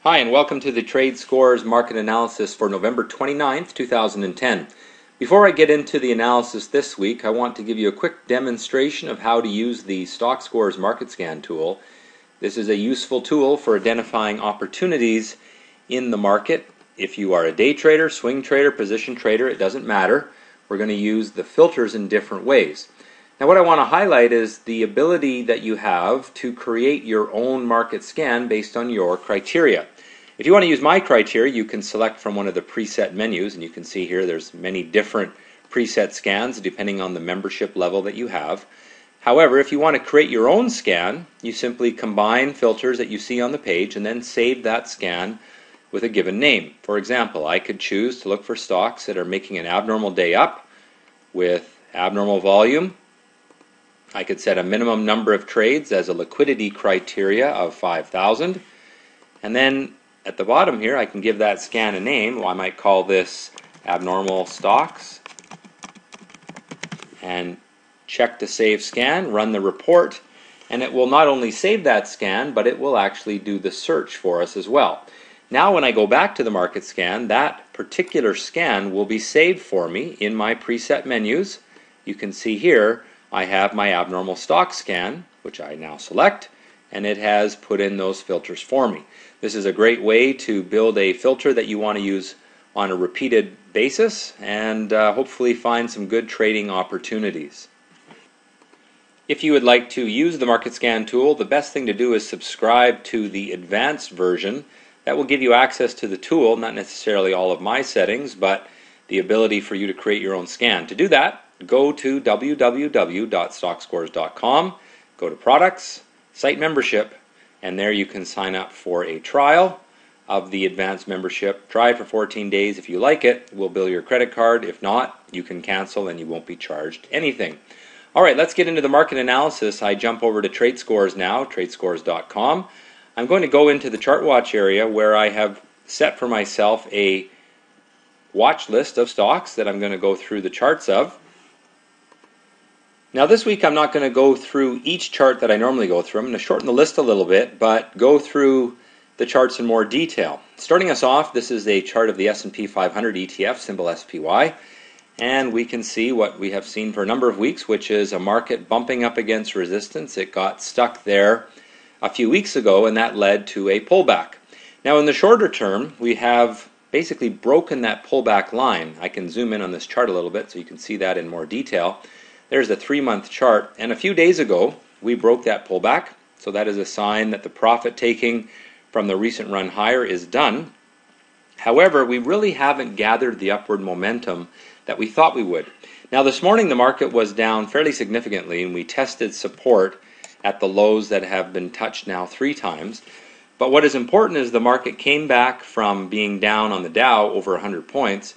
Hi, and welcome to the Tradescores market analysis for November 29th, 2010. Before I get into the analysis this week, I want to give you a quick demonstration of how to use the Tradescores market scan tool. This is a useful tool for identifying opportunities in the market. If you are a day trader, swing trader, position trader, it doesn't matter. We're going to use the filters in different ways. Now, what I want to highlight is the ability that you have to create your own market scan based on your criteria. If you want to use my criteria, you can select from one of the preset menus, and you can see here there's many different preset scans depending on the membership level that you have. However, if you want to create your own scan, you simply combine filters that you see on the page and then save that scan with a given name. For example, I could choose to look for stocks that are making an abnormal day up with abnormal volume. I could set a minimum number of trades as a liquidity criteria of 5,000. And then at the bottom here, I can give that scan a name. Well, I might call this abnormal stocks. And check to save scan, run the report. And it will not only save that scan, but it will actually do the search for us as well. Now when I go back to the market scan, that particular scan will be saved for me in my preset menus. You can see here, I have my abnormal stock scan, which I now select, and it has put in those filters for me. This is a great way to build a filter that you want to use on a repeated basis and hopefully find some good trading opportunities. If you would like to use the market scan tool, the best thing to do is subscribe to the advanced version. That will give you access to the tool, not necessarily all of my settings, but the ability for you to create your own scan. To do that, go to www.stockscores.com, go to Products, Site Membership, and there you can sign up for a trial of the advanced membership. Try it for 14 days. If you like it, we'll bill your credit card. If not, you can cancel and you won't be charged anything. All right, let's get into the market analysis. I jump over to Tradescores now, tradescores.com. I'm going to go into the chart watch area where I have set for myself a watch list of stocks that I'm going to go through the charts of. Now this week I'm not going to go through each chart that I normally go through. I'm going to shorten the list a little bit, but go through the charts in more detail. Starting us off, this is a chart of the S&P 500 ETF, symbol SPY, and we can see what we have seen for a number of weeks, which is a market bumping up against resistance. It got stuck there a few weeks ago, and that led to a pullback. Now in the shorter term, we have basically broken that pullback line. I can zoom in on this chart a little bit so you can see that in more detail. There's the 3-month chart, and a few days ago we broke that pullback, so that is a sign that the profit taking from the recent run higher is done. However, we really haven't gathered the upward momentum that we thought we would. Now this morning the market was down fairly significantly, and we tested support at the lows that have been touched now 3 times. But what is important is the market came back from being down on the Dow over 100 points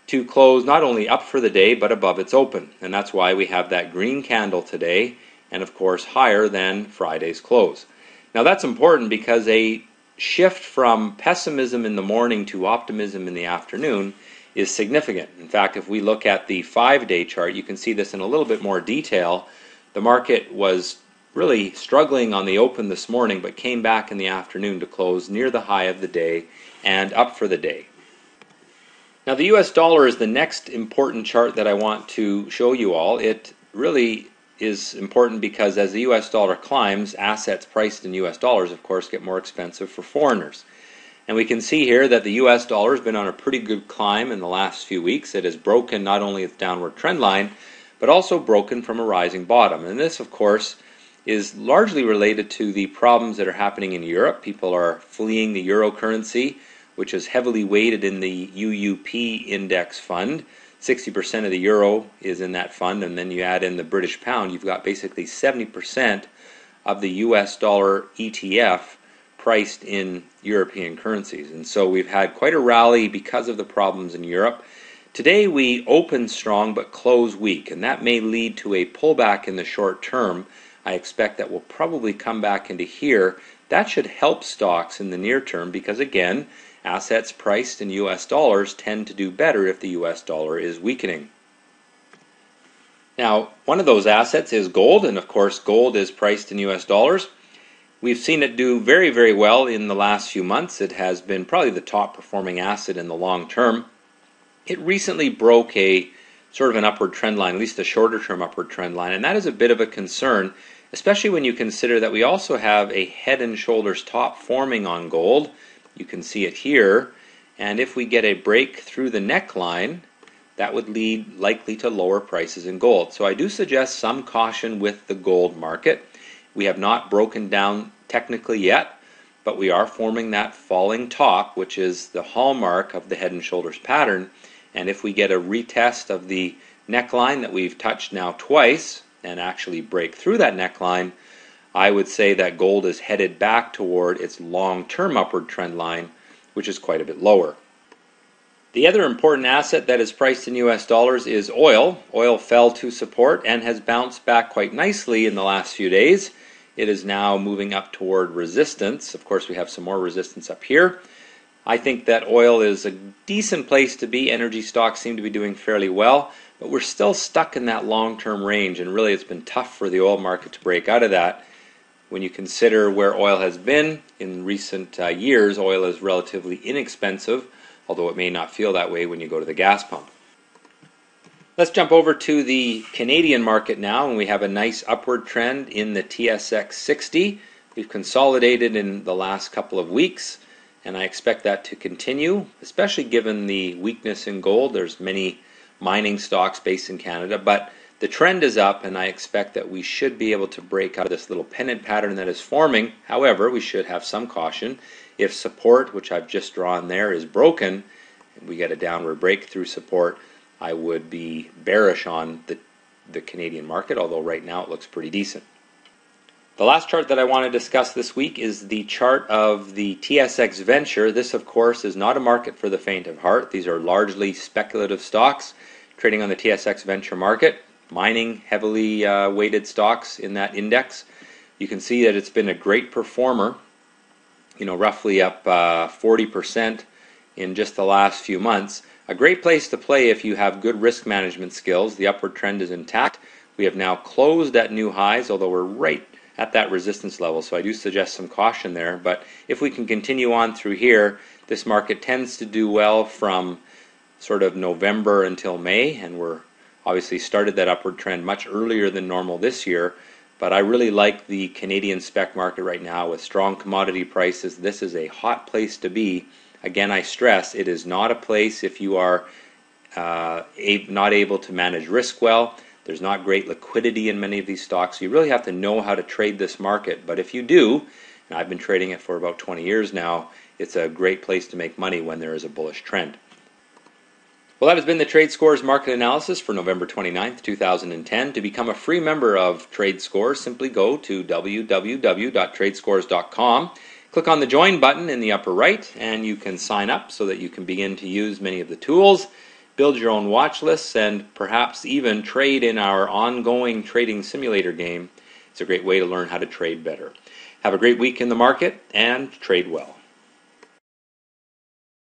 to close not only up for the day but above its open, and that's why we have that green candle today, and of course higher than Friday's close. Now that's important because a shift from pessimism in the morning to optimism in the afternoon is significant. In fact, if we look at the 5-day chart, you can see this in a little bit more detail. The market was really struggling on the open this morning, but came back in the afternoon to close near the high of the day and up for the day. Now the US dollar is the next important chart that I want to show you all. It really is important because as the US dollar climbs, assets priced in US dollars, of course, get more expensive for foreigners. And we can see here that the US dollar has been on a pretty good climb in the last few weeks. It has broken not only its downward trend line, but also broken from a rising bottom. And this, of course, is largely related to the problems that are happening in Europe. People are fleeing the euro currency, which is heavily weighted in the UUP index fund. 60% of the euro is in that fund, and then you add in the British pound, you've got basically 70% of the US dollar ETF priced in European currencies. And so we've had quite a rally because of the problems in Europe. Today we open strong but close weak, and that may lead to a pullback in the short term. I expect that will probably come back into here. That should help stocks in the near term because, again, assets priced in US dollars tend to do better if the US dollar is weakening. Now, one of those assets is gold, and of course gold is priced in US dollars. We've seen it do very, very well in the last few months. It has been probably the top performing asset in the long term. It recently broke a sort of an upward trend line, at least a shorter term upward trend line, and that is a bit of a concern, especially when you consider that we also have a head and shoulders top forming on gold. You can see it here, and if we get a break through the neckline, that would lead likely to lower prices in gold. So I do suggest some caution with the gold market. We have not broken down technically yet, but we are forming that falling top, which is the hallmark of the head and shoulders pattern. And if we get a retest of the neckline that we've touched now twice and actually break through that neckline, I would say that gold is headed back toward its long-term upward trend line, which is quite a bit lower. The other important asset that is priced in US dollars is oil. Oil fell to support and has bounced back quite nicely in the last few days. It is now moving up toward resistance. Of course, we have some more resistance up here. I think that oil is a decent place to be. Energy stocks seem to be doing fairly well, but we're still stuck in that long-term range, and really it's been tough for the oil market to break out of that. When you consider where oil has been in recent years, oil is relatively inexpensive, although it may not feel that way when you go to the gas pump. Let's jump over to the Canadian market now, and we have a nice upward trend in the TSX 60. We've consolidated in the last couple of weeks, and I expect that to continue, especially given the weakness in gold. There's many mining stocks based in Canada, but the trend is up, and I expect that we should be able to break out of this little pennant pattern that is forming. However, we should have some caution. If support, which I've just drawn there, is broken, and we get a downward break through support, I would be bearish on the Canadian market, although right now it looks pretty decent. The last chart that I want to discuss this week is the chart of the TSX Venture. This, of course, is not a market for the faint of heart. These are largely speculative stocks trading on the TSX Venture market, mining heavily weighted stocks in that index. You can see that it's been a great performer, roughly up 40% in just the last few months. A great place to play if you have good risk management skills. The upward trend is intact. We have now closed at new highs, although we're right at that resistance level, so I do suggest some caution there. But if we can continue on through here, this market tends to do well from sort of November until May, and we're obviously started that upward trend much earlier than normal this year. But I really like the Canadian spec market right now with strong commodity prices. This is a hot place to be. Again, I stress, it is not a place if you are not able to manage risk well. There's not great liquidity in many of these stocks. You really have to know how to trade this market. But if you do, and I've been trading it for about 20 years now, it's a great place to make money when there is a bullish trend. Well, that has been the Tradescores market analysis for November 29th, 2010. To become a free member of Tradescores, simply go to www.tradescores.com. Click on the Join button in the upper right, and you can sign up so that you can begin to use many of the tools, build your own watch lists, and perhaps even trade in our ongoing trading simulator game. It's a great way to learn how to trade better. Have a great week in the market, and trade well.